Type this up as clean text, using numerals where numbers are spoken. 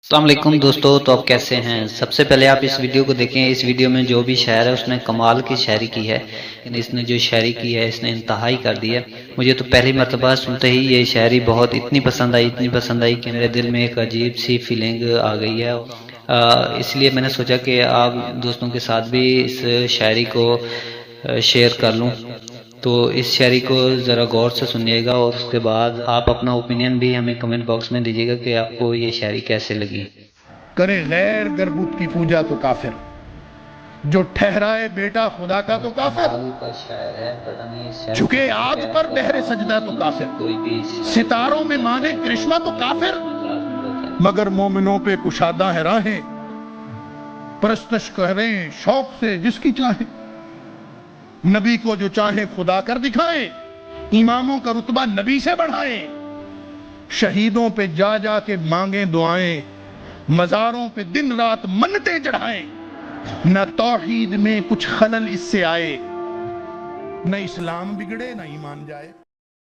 السلام علیکم دوستو، تو آپ کیسے ہیں؟ سب سے پہلے آپ اس ویڈیو کو دیکھیں۔ اس ویڈیو میں جو بھی شاعر ہے اس نے کمال کی شاعری کی ہے، اس نے جو شاعری کی ہے اس نے انتہائی کر دی ہے۔ مجھے تو پہلی مرتبہ سنتے ہی یہ شاعری بہت اتنی پسند آئی کہ میرے دل میں ایک عجیب سی فیلنگ آ گئی ہے۔ اس لیے میں نے سوچا کہ آپ دوستوں کے ساتھ بھی اس شاعری کو شیئر کر لوں۔ تو اس شاعری کو ذرا غور سے سنیے گا اور اس کے بعد آپ اپنا اوپینین بھی ہمیں کمنٹ باکس میں دیجیے گا کہ آپ کو یہ شاعری کیسے لگی۔ کرے غیر گر بت کی پوجا تو کافر، جو ٹھہرائے بیٹا خدا کا تو کافر، جھکے آج پر بہر سجدہ تو کافر، ستاروں میں مانے کرشمہ تو کافر، مگر مومنوں پہ کشادہ ہے راہیں، پرستش کریں شوق سے جس کی چاہے، نبی کو جو چاہے خدا کر دکھائیں، اماموں کا رتبہ نبی سے بڑھائیں، شہیدوں پہ جا جا کے مانگیں دعائیں، مزاروں پہ دن رات منتیں چڑھائیں، نہ توحید میں کچھ خلل اس سے آئے، نہ اسلام بگڑے نہ ایمان جائے۔